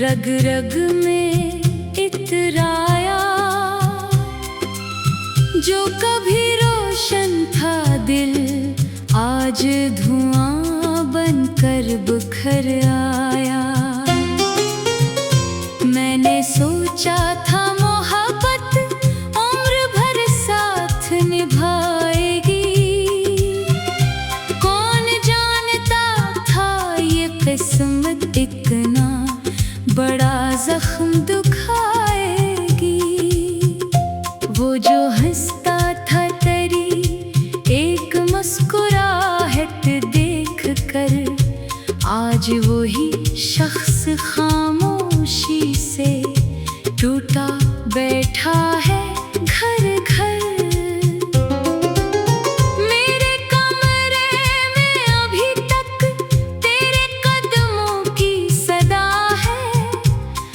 रग रग में इतराया, जो कभी रोशन था दिल आज धुआं बनकर बिखर आया। मैंने सोचा था मोहब्बत उम्र भर साथ निभाएगी, कौन जानता था ये किस्मत इतना बड़ा जख्म दुखाएगी। वो जो हंसता था तेरी एक मुस्कुराहट देख कर, आज वही शख्स खामोशी से टूटा बैठा है घर घर। मेरे कमरे में अभी तक तेरे कदमों की सदा है,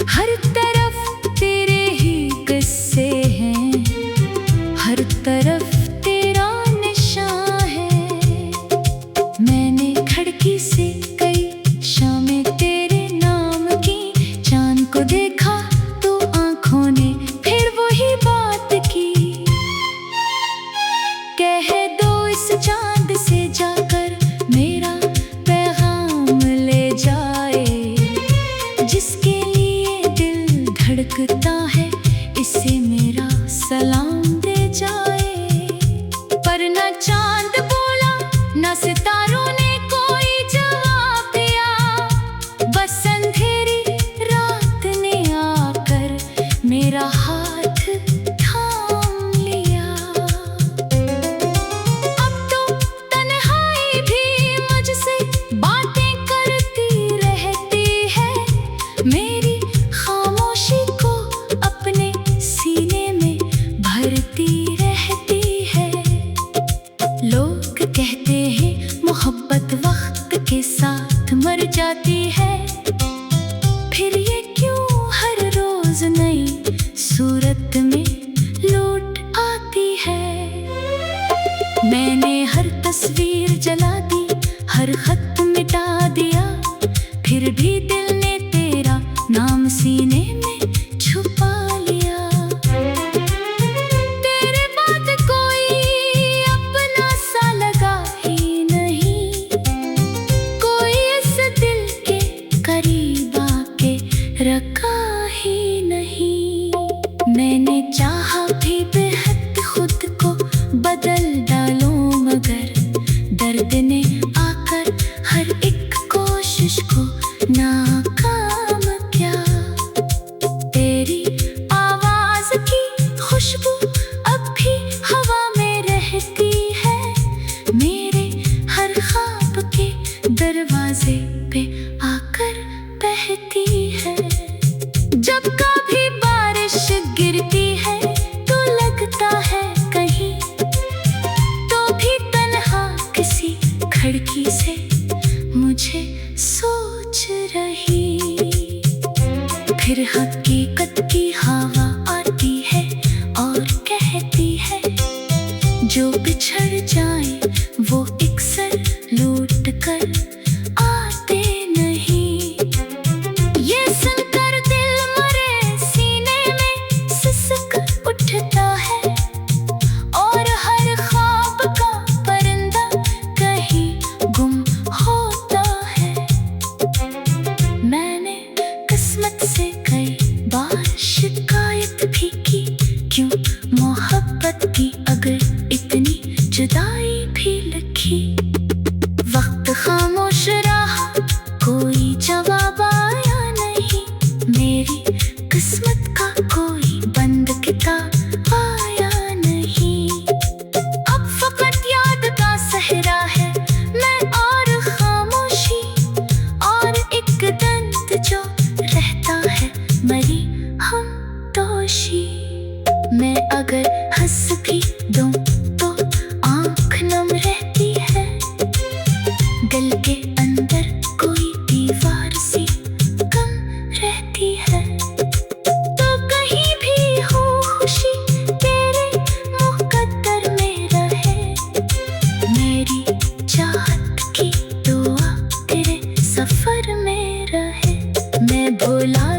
हर तरफ तेरे ही किस्से हैं, हर तरफ तेरा निशान है। मैंने खिड़की से कई शामें तेरे नाम की, चांद को देखा तो आंखों ने फिर वही बात की। कह दो इस चांद से जाकर मेरा पैगाम ले जाए, जिसके लिए दिल धड़कता है इसे मेरा सलाम दे जाए। पर न चांद बोला न सितारों ने कोई जवाब दिया, बस अंधेरी रात ने आकर मेरा हाथ थाम लिया। अब तो तन्हाई भी मुझसे बातें करती रहती है, मेरी खामोशी को अपने सीने में भरती रहती है। लोग कहते हैं मोहब्बत वक्त के साथ मर जाती है, फिर ये क्यों हर रोज नई सूरत में लौट आती है। मैंने हर तस्वीर जला दी, हर खत मिटा दिया, फिर भी दिल ने तेरा नाम सीने में छुपा लिया। तेरे बाद कोई अपना सा लगा ही नहीं, कोई इस दिल के करीब आके रखा ही नहीं। मैंने चाहा भी बेहद खुद को बदल डालूं, मगर दर्द ने आकर हर एक कोशिश को नाकाम किया। तेरी आवाज की खुशबू अब भी हवा में रहती है, मेरे हर ख्वाब के दरवाजे पे आकर बहती है। जब कभी बारिश गिरती है तो लगता है कहीं, तो भी तन्हा किसी खिड़की से मुझे सोच रही। फिर हकीकत की हवा आती है और कहती है, जो बिछड़ जाए वो अक्सर लौट कर आते नहीं। ये सुनकर दिल मरे सीने में सिसक उठता है, और हर ख्वाब का परिंदा कहीं गुम होता है। मैंने किस्मत से कई बार शिकायत भी की, क्यों मोहब्बत की अगर इतनी जुदाई भी लिखी। वक्त खामोश रहा, कोई जवाब आया नहीं, मेरी किस्मत का कोई बंद किताब आया नहीं। अब फकत याद का सहरा है मैं और खामोशी, और एक दंत जो रहता है मरी हम दोषी। मैं अगर हंस भी दूं तो आँख नम रहती है, दिल के अंदर कोई दीवार सी कम रहती है। तो कहीं भी हो खुशी तेरे मुकद्दर में रहे, मेरी चाहत की दुआ तेरे सफर में रहे। मैं भुला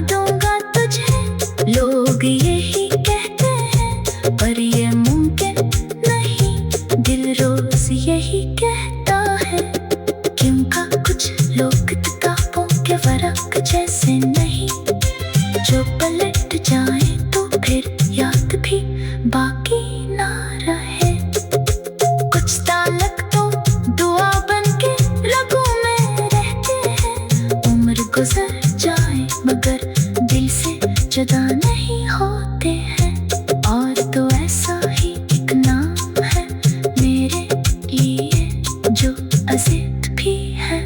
यही कहता है कि उनका कुछ लोग किताबों के फर्क जैसे नहीं, जो पलट जाए तो फिर याद भी बाकी ना रहे। कुछ तालक तो दुआ बन के रगों में रहते हैं, उम्र गुजर जाए मगर दिल से जुदा नहीं होते हैं। और तो ऐसा ही एक नाम है मेरे लिए, जो अज़ीज़ भी है,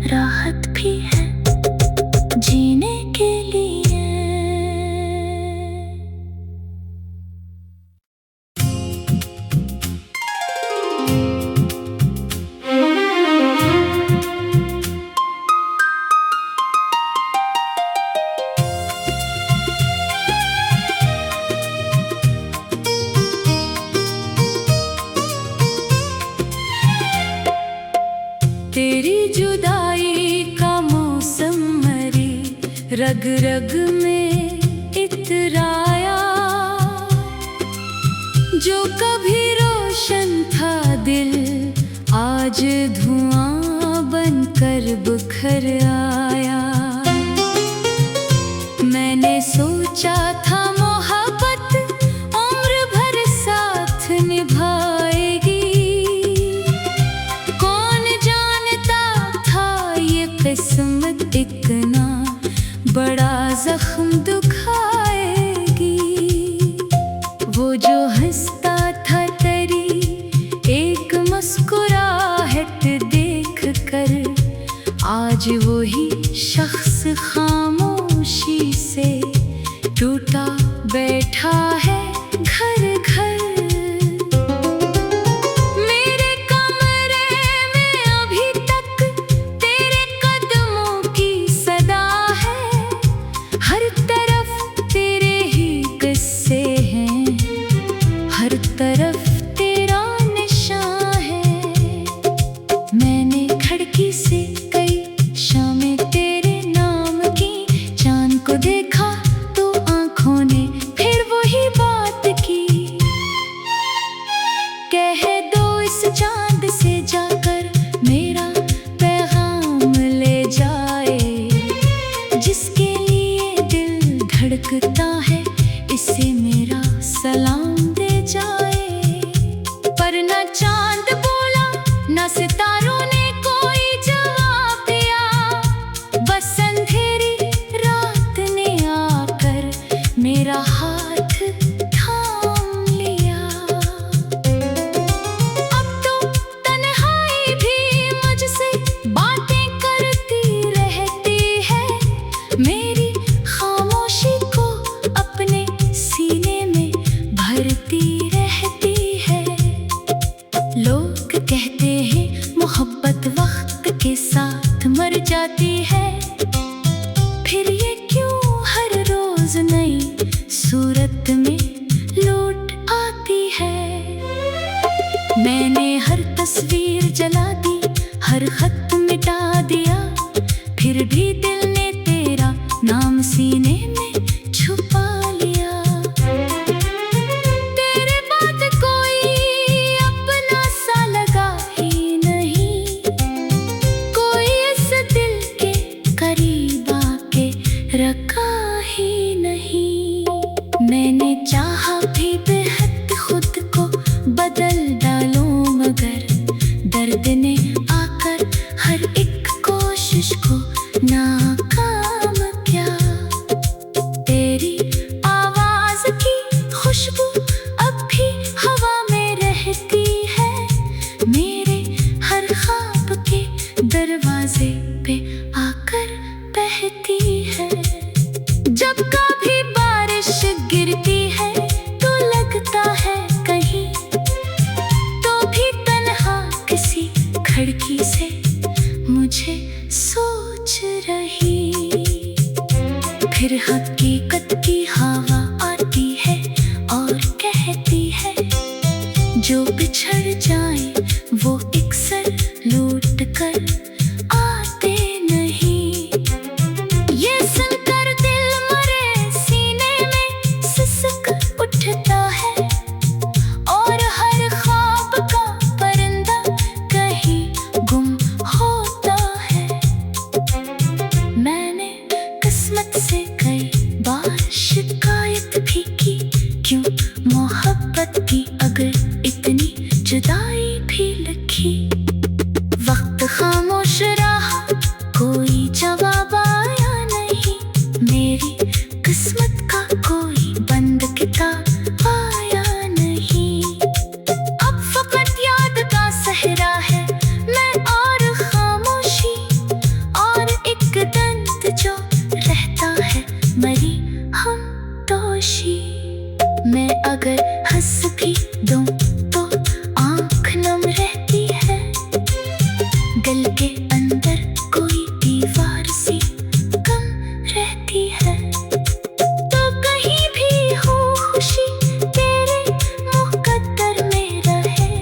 राहत भी है जीने के लिए। तेरी जुदाई का मौसम मरी रग रग में इतराया, जो कभी रोशन था दिल आज धुआं बनकर बिखर आया। मैंने सोचा था मोहब्बत उम्र भर साथ निभाएगी, किस्मत इतना बड़ा जख्म दुखाएगी। वो जो हंसता था तेरी एक मुस्कुराहट देख कर, आज वही शख्स खामोशी से टूटा बैठा है घर घर। तरफ तेरा निशान है, मैंने खिड़की से कई शामें तेरे नाम की, चांद को देखा तो आंखों ने फिर वही बात की। कह दो इस चांद से जाकर मेरा पैगाम ले जाए, जिसके लिए दिल धड़कता है इसे मेरा सलाम दे जाए। पर न चांद बोला न सितारों ने कोई जवाब दिया, बस अंधेरी रात ने आकर मेरा हाथ थाम लिया। अब तो तन्हाई भी मुझसे बातें करती रहती है, मेरी खामोशी को अपने सीने में भरती रहती है। लोग कहते हैं मोहब्बत वक्त के साथ मर जाती है, फिर ये क्यों हर रोज नई सूरत में लौट आती है। मैंने हर तस्वीर जला दी, हर खत मिटा दिया, फिर भी दिल ने तेरा नाम सीने में छुपा लिया। तेरे बाद कोई अपना सा लगा ही नहीं, कोई इस दिल के करीब आके रखा ही नहीं। मैंने चाहा भी बेहद खुद को बदल डालूं, मगर दर्द ने आकर हर एक कोशिश को नाकाम किया। तेरी आवाज की खुशबू अब भी हवा में रहती है, मेरे हर ख्वाब के दरवाजे पे आकर बहती है। जब कभी बारिश गिरती है तो लगता है कहीं, तो भी तन्हा किसी खिड़की से मुझे सोच रही। फिर हकीकत की हवा आती है और कहती है, जो बिछड़ जाए वो अक्सर लौट कर आते नहीं। ये सुनकर दिल मरे सीने में सिसक उठता है, और हर ख्वाब का परिंदा भी दूं तो आँख नम रहती है। दिल के अंदर कोई दीवार सी कम रहती है। तो कहीं भी हो खुशी तेरे मुकद्दर में रहे।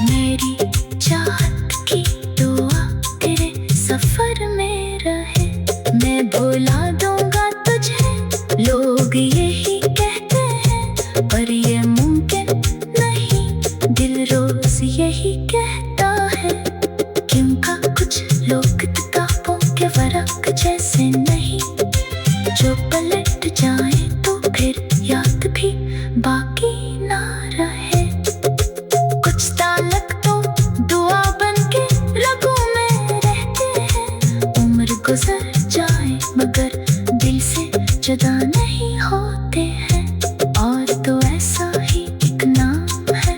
मेरी चाहत की दुआ तेरे सफर में रहे। मैं भुला दूंगा तुझे लोग यही कहते हैं, पर ये मुमकिन नहीं दिल रोज यही कहता है। क्यों का कुछ लोग किताबों के वर्क जैसे नहीं, जो पलट जाए तो फिर याद भी बाकी ना रहे। कुछ तालक तो दुआ बन के रगों में रहते हैं। उम्र गुजर जाए मगर दिल से जुदा नहीं होते हैं। और तो ऐसा ही एक नाम है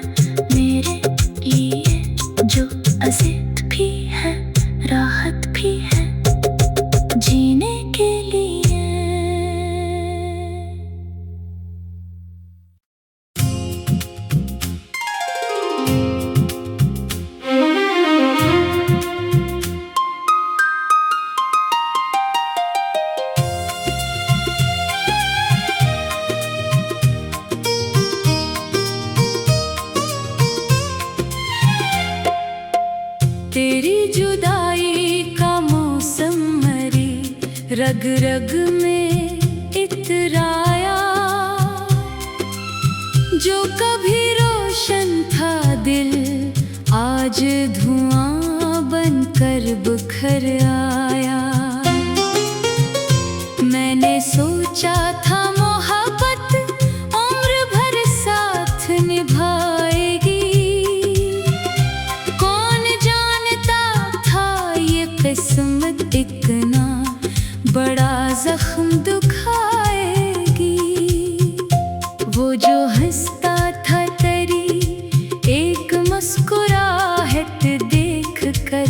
मेरे लिए, जो अज़ीज़ भी है राहत भी है जीने के लिए। तेरी जुदाई का मौसम मरी रग रग में इतराया। जो कभी रोशन था दिल आज धुआं बनकर बिखर आया। मैंने सोचा था मोहब्बत उम्र भर साथ निभाएगी। किस्मत इतना बड़ा जख्म दुखाएगी। वो जो हंसता था तेरी एक मुस्कुराहट देख कर,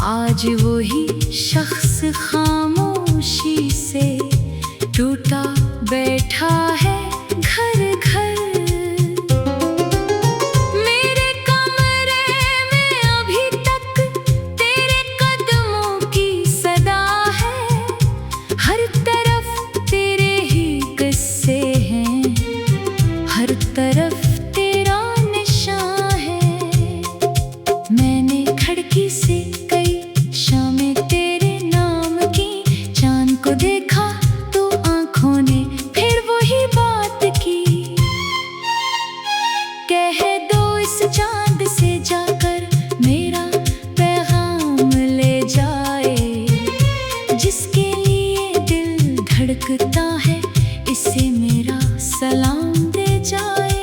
आज वही शख्स खामोशी से टूटा बैठा है घर घर। तरफ तेरा निशान है। मैंने खिड़की से कई शामें तेरे नाम की, चांद को देखा तो आंखों ने फिर वही बात की। कह दो इस चांद से जाकर मेरा पैगाम ले जाए। जिसके लिए दिल धड़कता है इसे मेरा सलाम दे जाए।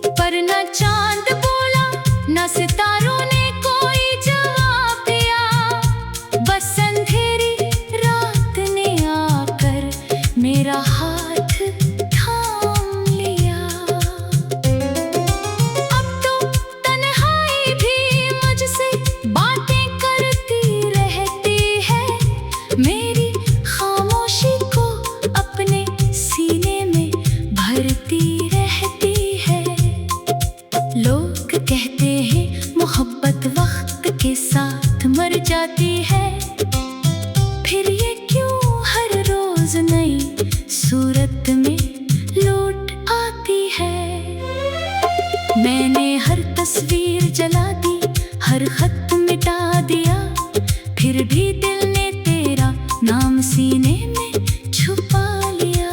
पर न चांद बोला न सितारों ने कोई जवाब दिया। बस अंधेरी रात ने आकर मेरा हाथ थाम लिया। अब तो तन्हाई भी मुझसे बातें करती रहती है। मेरी खामोशी को अपने सीने में भरती रहती है। लोग कहते हैं मोहब्बत वक्त के साथ मर जाती है। फिर ये क्यों हर रोज नई सूरत में लौट आती है। मैंने हर तस्वीर जला दी, हर खत मिटा दिया, फिर भी दिल ने तेरा नाम सीने में छुपा लिया।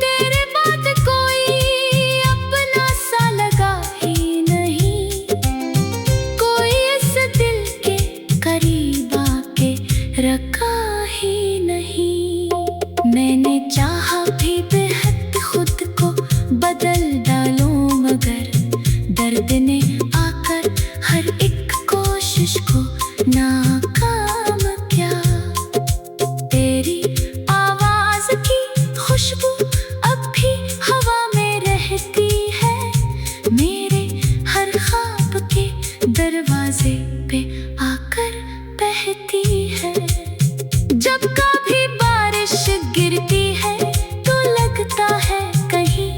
तेरे बाद कोई अपना सा लगा ही नहीं, कोई इस दिल के करीब आके रखा ही नहीं। मैंने चाहा भी बेहद खुद को बदल डालूं, मगर दर्द ने आकर हर एक कोशिश को नाकाम किया। तेरी आवाज की खुशबू अब भी हवा में रहती है। मेरे हर ख्वाब के दरवाजे पे आकर बहती है। जब कभी बारिश गिरती है तो लगता है कहीं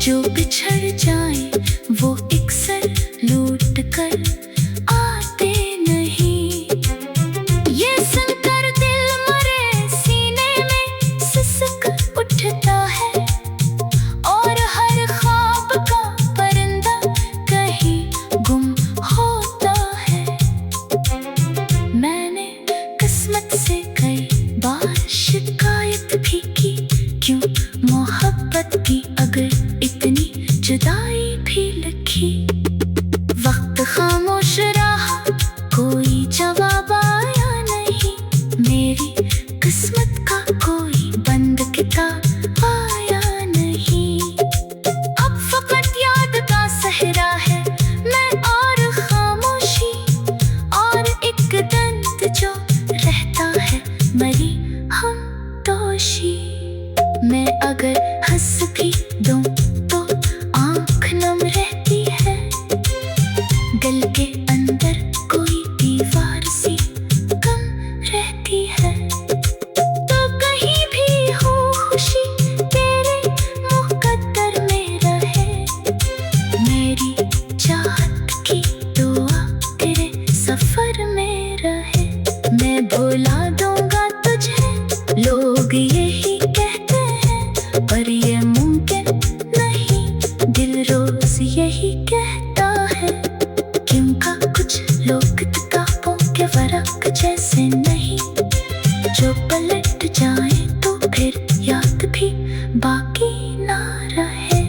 जो बिछड़ जाए वो एक सर लूट कर आते नहीं। ये सुनकर दिल मरे सीने में सिसक उठता है, और हर ख्वाब का परिंदा कहीं गुम होता है। मैंने किस्मत से कई बार शिकायत भी की, क्यों मोहब्बत की अगर इतनी जुदाई भी लिखी। वक्त खामोश रहा, कोई जवाब आया नहीं, मेरी किस्मत का कोई बंद किताब आया नहीं। अब फकत याद का सहरा है मैं और खामोशी, और एक दंत जो रहता है मरी हमदोशी। मैं अगर हंस भी दूं तो आँख नम रहती है, दिल के अंदर कोई दीवार सी कम रहती है। तो कहीं भी हो खुशी तेरे मुकद्दर में रहे, मेरी चाहत की दुआ तेरे सफर में रहे। मैं भुला दूंगा तुझे, लोग यही कहते हैं, पर ये मुमकिन नहीं, दिल रोज यही कहता है। क्यों का कुछ लोग किताबों के वरक जैसे नहीं, जो पलट जाए तो फिर याद भी बाकी ना रहे।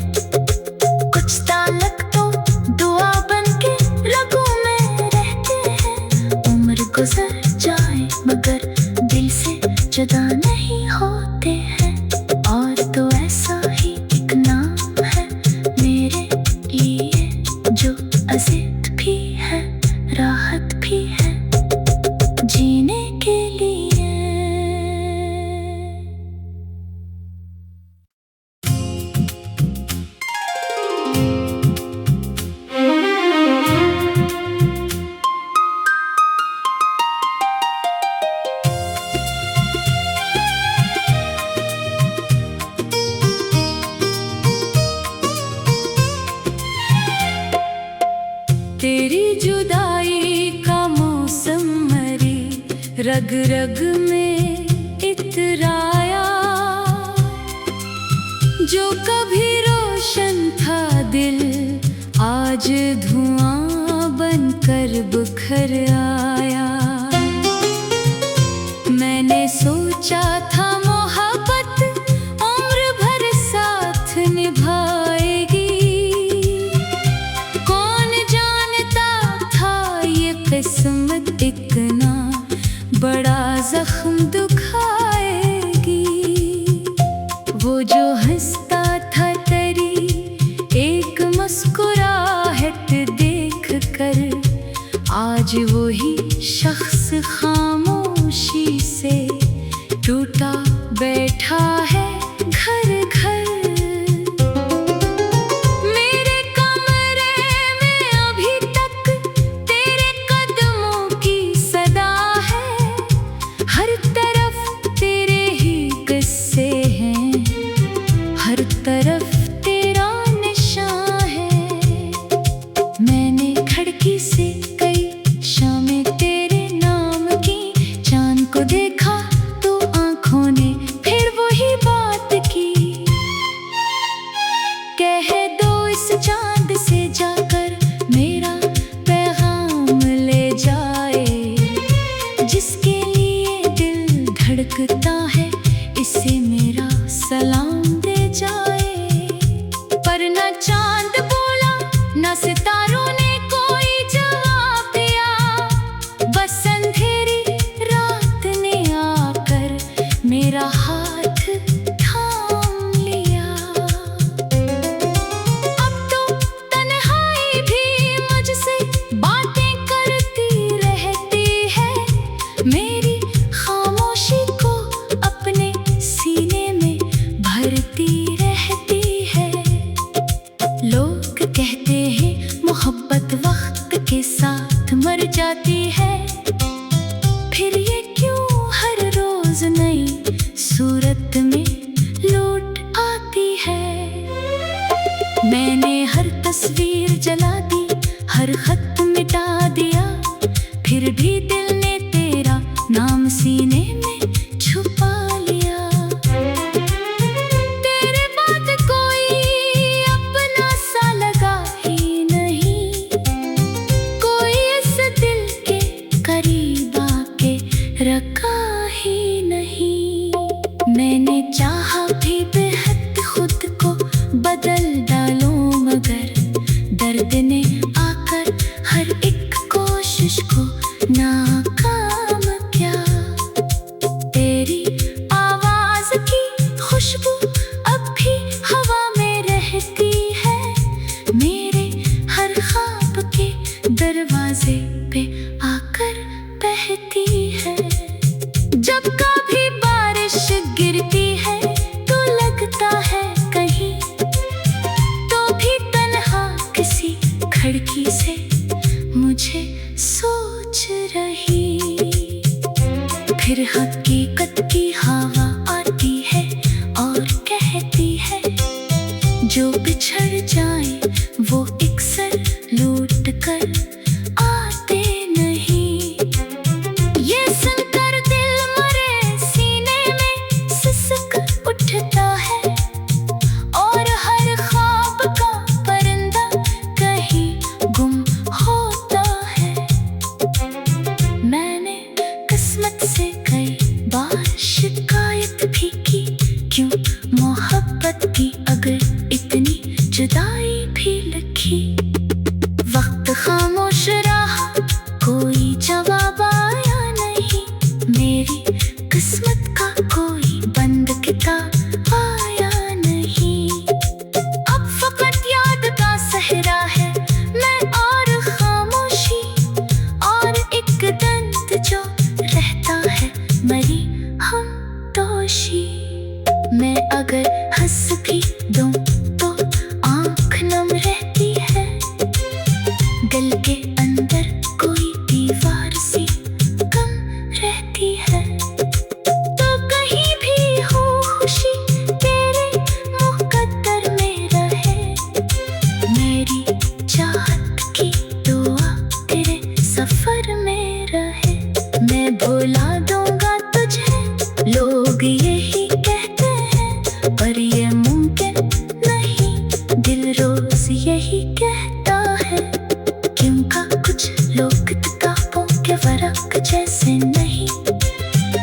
कुछ तालक तो दुआ बन के रगों में रहते हैं, उम्र गुजर जाए मगर दिल से जुदा नहीं होते हैं। और तो ऐसा ही एक नाम है मेरे लिए, जो अज़ीज़ भी है राहत भी है जीने के लिए। तेरी जुदाई का मौसम मरी रग रग में इतराया, जो कभी रोशन था दिल आज धुआं बनकर बिखर आया। मैंने सोचा था मोहब्बत उम्र भर साथ निभाएगी, किस्मत इतना बड़ा जख्म दुखाएगी। वो जो हंसता था तेरी एक मुस्कुराहट देख कर, आज वही शख्स खामोशी से टूटा बैठा है घर घर। तरफ तेरा निशान है, मैंने खिड़की से कई शामें तेरे नाम की, चांद को देखा तो आंखों ने फिर वही बात की। कह दो इस चांद से जाकर मेरा पैगाम ले जाए, जिसके लिए दिल धड़कता है इसे मेरा सलाम दे जाए। पर न चांद बोला न सितारों ने कोई जवाब दिया, बस अंधेरी रात ने आकर मेरा हाथ थाम लिया। अब तो तन्हाई भी मुझसे बातें करती रहती है, मेरी खामोशी को मैंने हर तस्वीर जला दी, हर खत मिटा दिया, फिर भी दिल ने तेरा नाम सीने में छुपा लिया। तेरे बाद कोई अपना सा लगा ही नहीं, कोई इस दिल के करीब आके रखा ही नहीं। मैंने चाहा भी बेहद खुद को बदल डालूं, मगर दर्द ने आकर हर एक कोशिश को नाकाम किया। तेरी आवाज की खुशबू अब भी हवा में रहती है, मेरे हर ख्वाब के दरवाजे पे आकर बहती है। जब कभी बारिश गिरती है तो लगता है कहीं, तो भी तन्हा किसी खिड़की से मुझे सोच रही। फिर हकीकत की हवा आती है और कहती है, जो बिछड़ जाए वो अक्सर लौट कर आते नहीं। ये सुनकर दिल मरे सीने में सिसक उठता है, और हर ख्वाब का परिंदा कहीं गुम होता है। मैंने किस्मत से कई बार शिकायत भी की, क्यों मोहब्बत की अगर इतनी जुदाई भी लिखी। वक्त खामोश रहा, कोई जवाब आया नहीं, मेरी किस्मत का कोई बंद किताब आया नहीं। अब फकत याद का सहरा है मैं और खामोशी, और एक दंत जो रहता है मरी हम दोषी। मैं अगर हंस भी दूं तो आँख नम रहती है, दिल के अंदर कोई दीवार सी कम रहती है। तो कहीं भी हो खुशी तेरे मुकद्दर में रहे, मेरी चाहत की दुआ तेरे सफर में रहे। मैं भुला दूंगा तुझे, लोग यही कहते हैं, पर ये मुमकिन नहीं, दिल रोज यही कहता है। क्योंकि कुछ लोग किताबों के वर्क जैसे नहीं,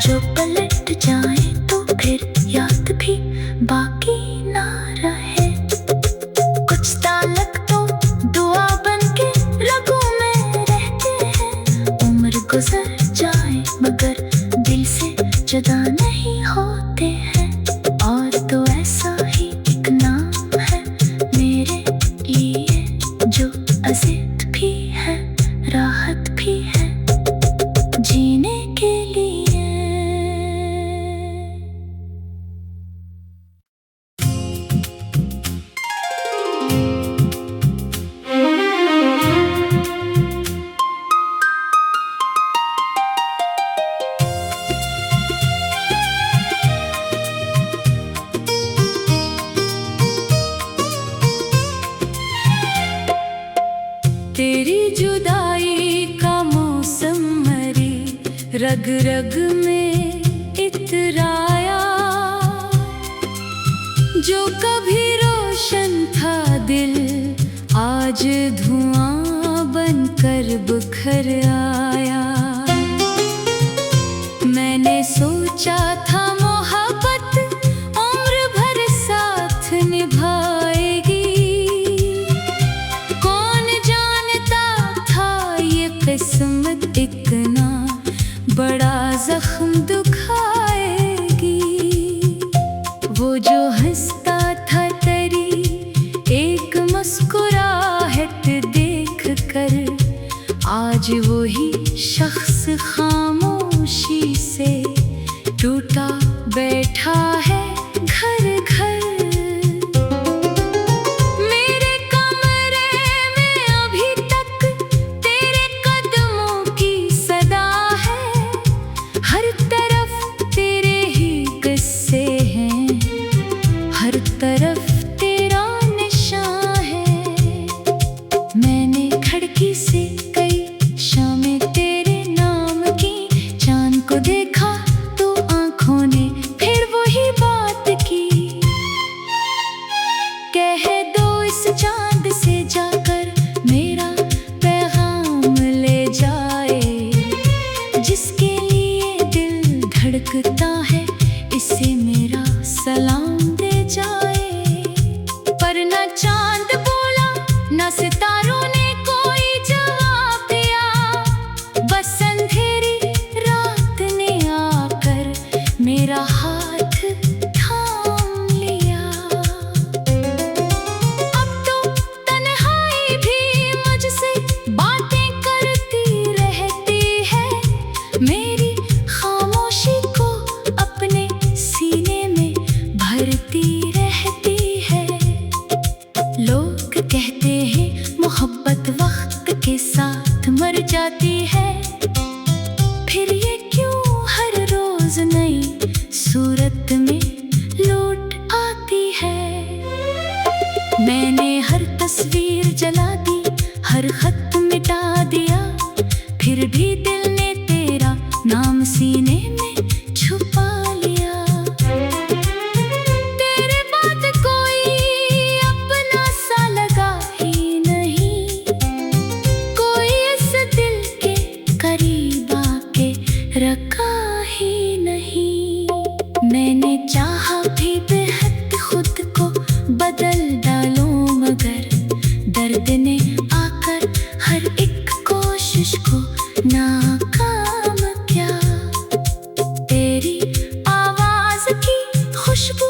जो पलट जाए तो फिर याद भी बाकी ना रहे। कुछ ताल्लुक तो दुआ बन के रगों में रहते हैं, उम्र गुजर जाए मगर दिल से जुदा नहीं होते हैं। और तो ऐसा ही एक नाम है मेरे लिए, जो अज़ीज़ भी है राहत भी है जीने के लिए। तेरी जुदाई का मौसम मरी रग रग में इतराया, जो कभी रोशन था दिल आज धुआं बनकर बिखर आया। मैंने सोचा था मोहब्बत उम्र भर साथ निभाएगी, कौन जानता था ये किस्मत इतना बड़ा जख्म दुखाएगी। वो जो हंसता था तेरी एक मुस्कुराहट देख कर, आज वही शख्स खामोशी से टूटा बैठा है घर घर। मेरे कमरे में अभी तक तेरे कदमों की सदा है, हर तरफ तेरे ही किस्से हैं, हर तरफ तेरा निशान लोग कहते हैं मोहब्बत वक्त के साथ मर जाती है, फिर ये क्यों हर रोज नई सूरत में लौट आती है। मैंने हर तस्वीर जला दी, हर खत मिटा दिया, फिर भी दिल ने तेरा नाम सीने में छुपा लिया। तेरे बाद कोई अपना सा लगा ही नहीं, कोई इस दिल के करीब आके रखा ही नहीं। मैंने चाहा भी बेहद खुद को बदल डालूं, मगर दर्द ने आकर हर एक कोशिश को नाकाम किया। तेरी आवाज की खुशबू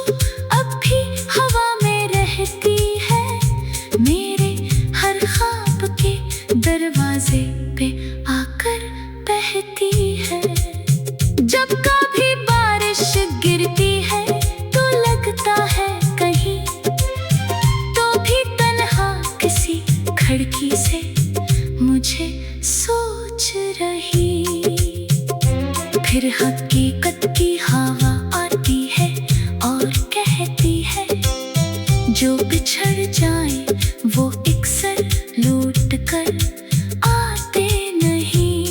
अब भी हवा में रहती है, मेरे हर ख्वाब के दरवाजे पे आकर बहती है। जब कभी बारिश गिरती है तो लगता है कहीं, तो भी तन्हा किसी खिड़की से मुझे सोच रही। फिर हकीकत की हवा आती है और कहती है, जो बिछड़ जाए वो अक्सर लौट कर आते नहीं।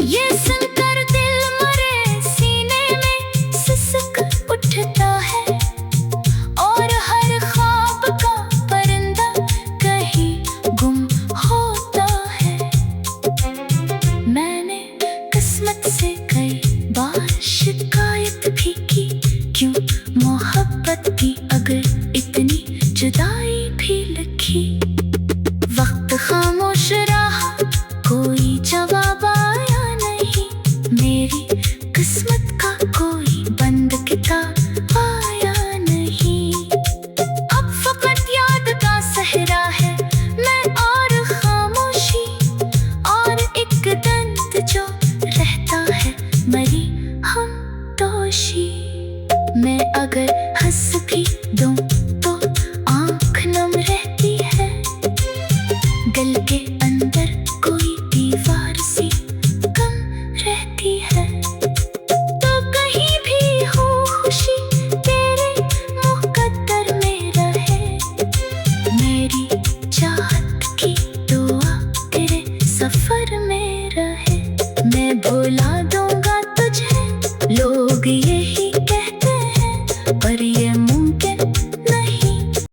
ये सुनकर दिल मरे सीने में सिसक उठता है, और हर ख्वाब का परिंदा कहीं गुम होता है। मैंने किस्मत से कई बार शिकायत भी की, क्यों मोहब्बत की अगर इतनी जुदाई भी लिखी। वक्त खामोश रहा, कोई जवाब आया नहीं, मेरी किस्मत का कोई बंद किताब आया नहीं। अब फकत याद का सहरा है मैं और खामोशी, और एक दंत जो रहता है मरी हम दोषी। मैं अगर हंस भी दूं तो आँख नम रहती है, दिल के अंदर कोई दीवार सी कम रहती है। तो कहीं भी हो खुशी तेरे मुकद्दर में रहे, मेरी चाहत की दुआ तेरे सफर में रहे। मैं भुला